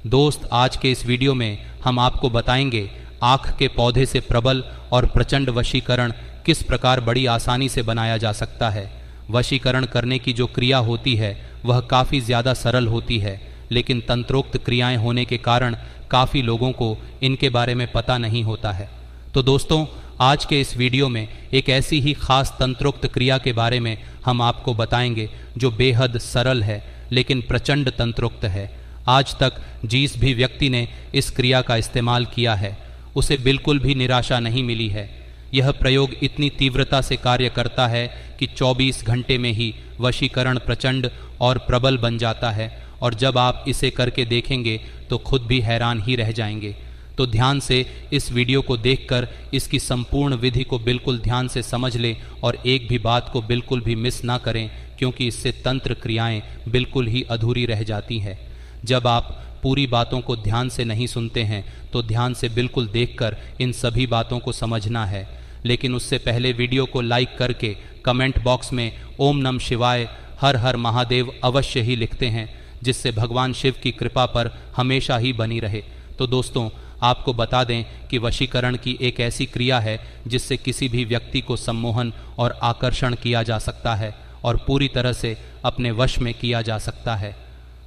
दोस्त, आज के इस वीडियो में हम आपको बताएंगे आँख के पौधे से प्रबल और प्रचंड वशीकरण किस प्रकार बड़ी आसानी से बनाया जा सकता है। वशीकरण करने की जो क्रिया होती है वह काफ़ी ज़्यादा सरल होती है, लेकिन तंत्रोक्त क्रियाएं होने के कारण काफ़ी लोगों को इनके बारे में पता नहीं होता है। तो दोस्तों, आज के इस वीडियो में एक ऐसी ही खास तंत्रोक्त क्रिया के बारे में हम आपको बताएंगे जो बेहद सरल है लेकिन प्रचंड तंत्रोक्त है। आज तक जिस भी व्यक्ति ने इस क्रिया का इस्तेमाल किया है उसे बिल्कुल भी निराशा नहीं मिली है। यह प्रयोग इतनी तीव्रता से कार्य करता है कि 24 घंटे में ही वशीकरण प्रचंड और प्रबल बन जाता है, और जब आप इसे करके देखेंगे तो खुद भी हैरान ही रह जाएंगे। तो ध्यान से इस वीडियो को देखकर इसकी संपूर्ण विधि को बिल्कुल ध्यान से समझ लें और एक भी बात को बिल्कुल भी मिस ना करें, क्योंकि इससे तंत्र क्रियाएं बिल्कुल ही अधूरी रह जाती हैं। जब आप पूरी बातों को ध्यान से नहीं सुनते हैं तो ध्यान से बिल्कुल देखकर इन सभी बातों को समझना है। लेकिन उससे पहले वीडियो को लाइक करके कमेंट बॉक्स में ओम नमः शिवाय, हर हर महादेव अवश्य ही लिखते हैं, जिससे भगवान शिव की कृपा पर हमेशा ही बनी रहे। तो दोस्तों, आपको बता दें कि वशीकरण की एक ऐसी क्रिया है जिससे किसी भी व्यक्ति को सम्मोहन और आकर्षण किया जा सकता है और पूरी तरह से अपने वश में किया जा सकता है।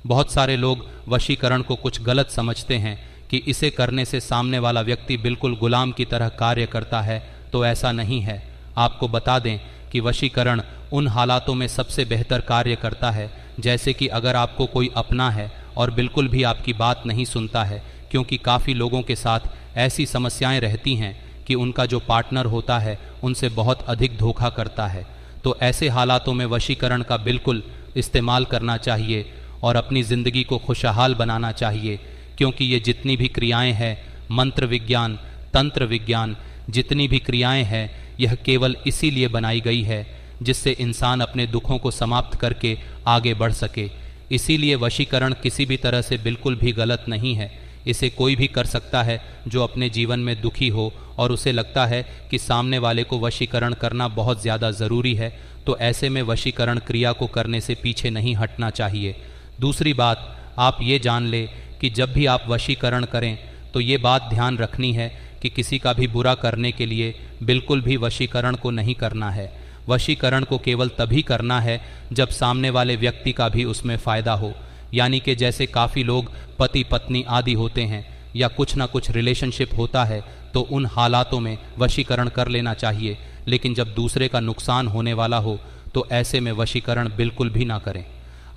बहुत सारे लोग वशीकरण को कुछ गलत समझते हैं कि इसे करने से सामने वाला व्यक्ति बिल्कुल गुलाम की तरह कार्य करता है, तो ऐसा नहीं है। आपको बता दें कि वशीकरण उन हालातों में सबसे बेहतर कार्य करता है, जैसे कि अगर आपको कोई अपना है और बिल्कुल भी आपकी बात नहीं सुनता है, क्योंकि काफ़ी लोगों के साथ ऐसी समस्याएं रहती हैं कि उनका जो पार्टनर होता है उनसे बहुत अधिक धोखा करता है। तो ऐसे हालातों में वशीकरण का बिल्कुल इस्तेमाल करना चाहिए और अपनी ज़िंदगी को खुशहाल बनाना चाहिए, क्योंकि ये जितनी भी क्रियाएं हैं, मंत्र विज्ञान, तंत्र विज्ञान, जितनी भी क्रियाएं हैं, यह केवल इसीलिए बनाई गई है जिससे इंसान अपने दुखों को समाप्त करके आगे बढ़ सके। इसीलिए वशीकरण किसी भी तरह से बिल्कुल भी गलत नहीं है। इसे कोई भी कर सकता है जो अपने जीवन में दुखी हो और उसे लगता है कि सामने वाले को वशीकरण करना बहुत ज़्यादा ज़रूरी है, तो ऐसे में वशीकरण क्रिया को करने से पीछे नहीं हटना चाहिए। दूसरी बात, आप ये जान लें कि जब भी आप वशीकरण करें तो ये बात ध्यान रखनी है कि किसी का भी बुरा करने के लिए बिल्कुल भी वशीकरण को नहीं करना है। वशीकरण को केवल तभी करना है जब सामने वाले व्यक्ति का भी उसमें फ़ायदा हो, यानी कि जैसे काफ़ी लोग पति पत्नी आदि होते हैं या कुछ ना कुछ रिलेशनशिप होता है, तो उन हालातों में वशीकरण कर लेना चाहिए। लेकिन जब दूसरे का नुकसान होने वाला हो तो ऐसे में वशीकरण बिल्कुल भी ना करें।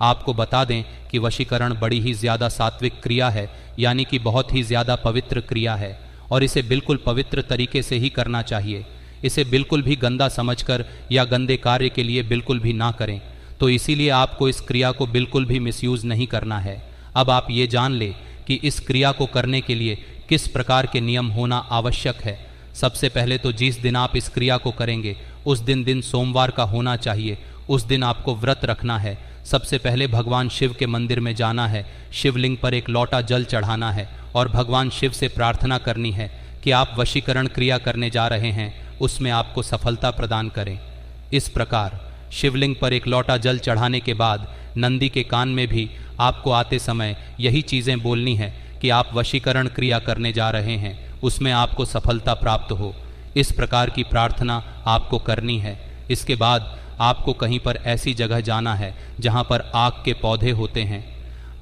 आपको बता दें कि वशीकरण बड़ी ही ज़्यादा सात्विक क्रिया है, यानी कि बहुत ही ज़्यादा पवित्र क्रिया है, और इसे बिल्कुल पवित्र तरीके से ही करना चाहिए। इसे बिल्कुल भी गंदा समझकर या गंदे कार्य के लिए बिल्कुल भी ना करें। तो इसीलिए आपको इस क्रिया को बिल्कुल भी मिसयूज़ नहीं करना है। अब आप ये जान लें कि इस क्रिया को करने के लिए किस प्रकार के नियम होना आवश्यक है। सबसे पहले तो जिस दिन आप इस क्रिया को करेंगे उस दिन सोमवार का होना चाहिए। उस दिन आपको व्रत रखना है। सबसे पहले भगवान शिव के मंदिर में जाना है, शिवलिंग पर एक लोटा जल चढ़ाना है और भगवान शिव से प्रार्थना करनी है कि आप वशीकरण क्रिया करने जा रहे हैं उसमें आपको सफलता प्रदान करें। इस प्रकार शिवलिंग पर एक लोटा जल चढ़ाने के बाद नंदी के कान में भी आपको आते समय यही चीज़ें बोलनी है कि आप वशीकरण क्रिया करने जा रहे हैं, उसमें आपको सफलता प्राप्त हो। इस प्रकार की प्रार्थना आपको करनी है। इसके बाद आपको कहीं पर ऐसी जगह जाना है जहाँ पर आक के पौधे होते हैं।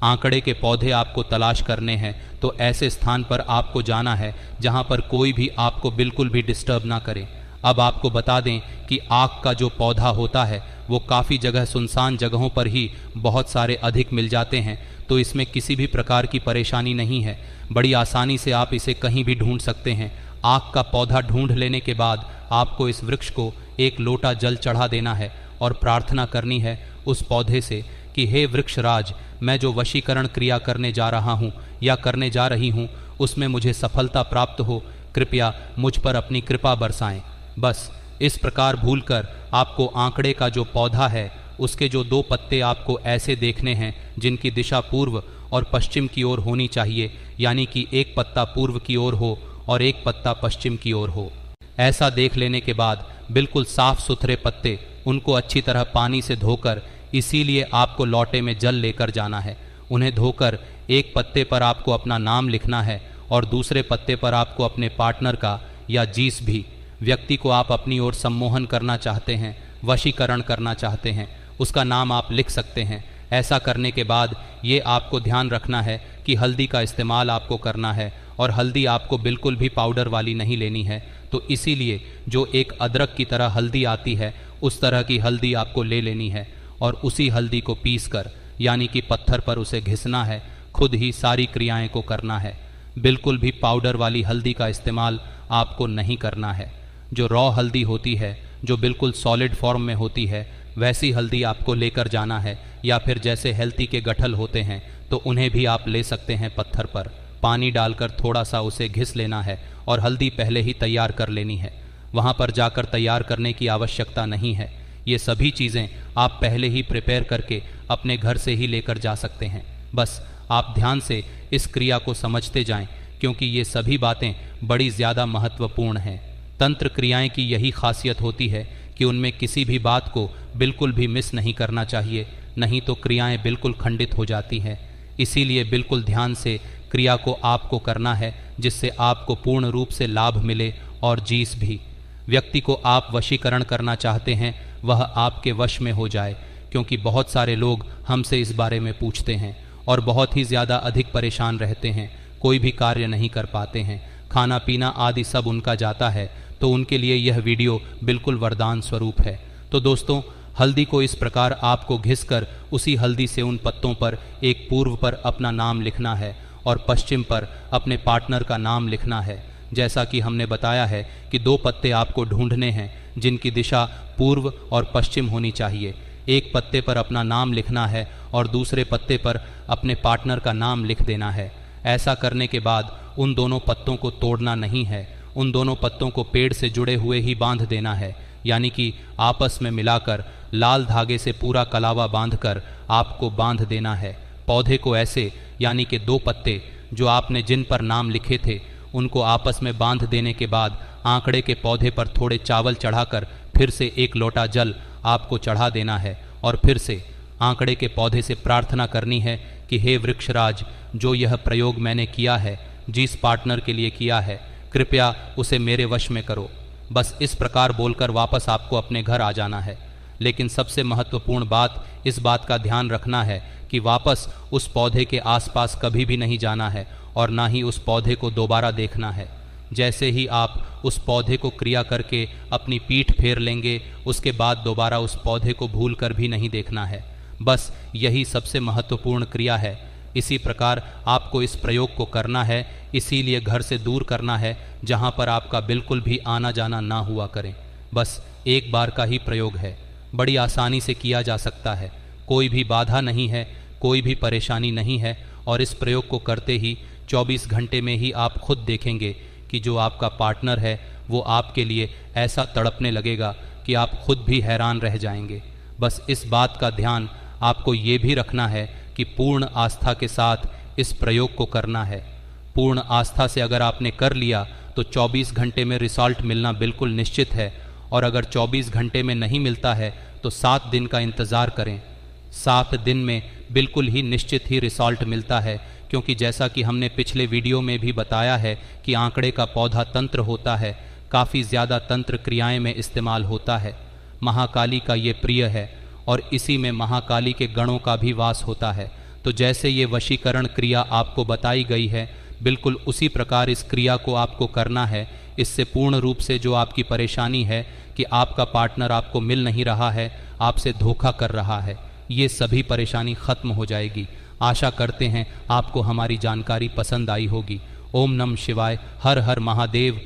आंकड़े के पौधे आपको तलाश करने हैं, तो ऐसे स्थान पर आपको जाना है जहाँ पर कोई भी आपको बिल्कुल भी डिस्टर्ब ना करे। अब आपको बता दें कि आक का जो पौधा होता है वो काफ़ी जगह सुनसान जगहों पर ही बहुत सारे अधिक मिल जाते हैं, तो इसमें किसी भी प्रकार की परेशानी नहीं है। बड़ी आसानी से आप इसे कहीं भी ढूंढ सकते हैं। आक का पौधा ढूंढ लेने के बाद आपको इस वृक्ष को एक लोटा जल चढ़ा देना है और प्रार्थना करनी है उस पौधे से कि हे वृक्षराज, मैं जो वशीकरण क्रिया करने जा रहा हूँ या करने जा रही हूँ उसमें मुझे सफलता प्राप्त हो, कृपया मुझ पर अपनी कृपा बरसाएं। बस इस प्रकार भूलकर आपको आंकड़े का जो पौधा है उसके जो 2 पत्ते आपको ऐसे देखने हैं जिनकी दिशा पूर्व और पश्चिम की ओर होनी चाहिए, यानी कि एक पत्ता पूर्व की ओर हो और एक पत्ता पश्चिम की ओर हो। ऐसा देख लेने के बाद बिल्कुल साफ सुथरे पत्ते, उनको अच्छी तरह पानी से धोकर, इसीलिए आपको लोटे में जल लेकर जाना है। उन्हें धोकर एक पत्ते पर आपको अपना नाम लिखना है और दूसरे पत्ते पर आपको अपने पार्टनर का या जिस भी व्यक्ति को आप अपनी ओर सम्मोहन करना चाहते हैं, वशीकरण करना चाहते हैं, उसका नाम आप लिख सकते हैं। ऐसा करने के बाद ये आपको ध्यान रखना है कि हल्दी का इस्तेमाल आपको करना है और हल्दी आपको बिल्कुल भी पाउडर वाली नहीं लेनी है। तो इसीलिए जो एक अदरक की तरह हल्दी आती है उस तरह की हल्दी आपको ले लेनी है और उसी हल्दी को पीस कर यानी कि पत्थर पर उसे घिसना है, खुद ही सारी क्रियाएं को करना है। बिल्कुल भी पाउडर वाली हल्दी का इस्तेमाल आपको नहीं करना है। जो रॉ हल्दी होती है, जो बिल्कुल सॉलिड फॉर्म में होती है, वैसी हल्दी आपको लेकर जाना है, या फिर जैसे हेल्थी के गठल होते हैं तो उन्हें भी आप ले सकते हैं। पत्थर पर पानी डालकर थोड़ा सा उसे घिस लेना है और हल्दी पहले ही तैयार कर लेनी है। वहाँ पर जाकर तैयार करने की आवश्यकता नहीं है। ये सभी चीज़ें आप पहले ही प्रिपेयर करके अपने घर से ही लेकर जा सकते हैं। बस आप ध्यान से इस क्रिया को समझते जाएं, क्योंकि ये सभी बातें बड़ी ज़्यादा महत्वपूर्ण हैं। तंत्र क्रियाएं की यही खासियत होती है कि उनमें किसी भी बात को बिल्कुल भी मिस नहीं करना चाहिए, नहीं तो क्रियाएं बिल्कुल खंडित हो जाती हैं। इसीलिए बिल्कुल ध्यान से क्रिया को आपको करना है, जिससे आपको पूर्ण रूप से लाभ मिले। और जिस भी व्यक्ति को आप वशीकरण करना चाहते हैं वह आपके वश में हो जाए, क्योंकि बहुत सारे लोग हमसे इस बारे में पूछते हैं और बहुत ही ज़्यादा अधिक परेशान रहते हैं, कोई भी कार्य नहीं कर पाते हैं, खाना पीना आदि सब उनका जाता है। तो उनके लिए यह वीडियो बिल्कुल वरदान स्वरूप है। तो दोस्तों, हल्दी को इस प्रकार आपको घिसकर उसी हल्दी से उन पत्तों पर एक पूर्व पर अपना नाम लिखना है और पश्चिम पर अपने पार्टनर का नाम लिखना है। जैसा कि हमने बताया है कि 2 पत्ते आपको ढूंढने हैं जिनकी दिशा पूर्व और पश्चिम होनी चाहिए। एक पत्ते पर अपना नाम लिखना है और दूसरे पत्ते पर अपने पार्टनर का नाम लिख देना है। ऐसा करने के बाद उन दोनों पत्तों को तोड़ना नहीं है, उन दोनों पत्तों को पेड़ से जुड़े हुए ही बांध देना है, यानी कि आपस में मिलाकर लाल धागे से पूरा कलावा बांधकर आपको बांध देना है। पौधे को ऐसे, यानी कि 2 पत्ते जो आपने जिन पर नाम लिखे थे उनको आपस में बांध देने के बाद आंकड़े के पौधे पर थोड़े चावल चढ़ाकर फिर से 1 लोटा जल आपको चढ़ा देना है और फिर से आंकड़े के पौधे से प्रार्थना करनी है कि हे वृक्षराज, जो यह प्रयोग मैंने किया है, जिस पार्टनर के लिए किया है, कृपया उसे मेरे वश में करो। बस इस प्रकार बोलकर वापस आपको अपने घर आ जाना है। लेकिन सबसे महत्वपूर्ण बात इस बात का ध्यान रखना है कि वापस उस पौधे के आसपास कभी भी नहीं जाना है और ना ही उस पौधे को दोबारा देखना है। जैसे ही आप उस पौधे को क्रिया करके अपनी पीठ फेर लेंगे, उसके बाद दोबारा उस पौधे को भूल कर भी नहीं देखना है। बस यही सबसे महत्वपूर्ण क्रिया है। इसी प्रकार आपको इस प्रयोग को करना है, इसीलिए घर से दूर करना है जहाँ पर आपका बिल्कुल भी आना जाना ना हुआ करें। बस एक बार का ही प्रयोग है, बड़ी आसानी से किया जा सकता है, कोई भी बाधा नहीं है, कोई भी परेशानी नहीं है। और इस प्रयोग को करते ही 24 घंटे में ही आप खुद देखेंगे कि जो आपका पार्टनर है वो आपके लिए ऐसा तड़पने लगेगा कि आप खुद भी हैरान रह जाएंगे। बस इस बात का ध्यान आपको ये भी रखना है कि पूर्ण आस्था के साथ इस प्रयोग को करना है। पूर्ण आस्था से अगर आपने कर लिया तो 24 घंटे में रिजल्ट मिलना बिल्कुल निश्चित है। और अगर 24 घंटे में नहीं मिलता है तो 7 दिन का इंतज़ार करें। 7 दिन में बिल्कुल ही निश्चित ही रिजल्ट मिलता है, क्योंकि जैसा कि हमने पिछले वीडियो में भी बताया है कि आंकड़े का पौधा तंत्र होता है, काफ़ी ज़्यादा तंत्र क्रियाएं में इस्तेमाल होता है। महाकाली का ये प्रिय है और इसी में महाकाली के गणों का भी वास होता है। तो जैसे ये वशीकरण क्रिया आपको बताई गई है, बिल्कुल उसी प्रकार इस क्रिया को आपको करना है। इससे पूर्ण रूप से जो आपकी परेशानी है कि आपका पार्टनर आपको मिल नहीं रहा है, आपसे धोखा कर रहा है, ये सभी परेशानी खत्म हो जाएगी। आशा करते हैं आपको हमारी जानकारी पसंद आई होगी। ओम नमः शिवाय। हर हर महादेव।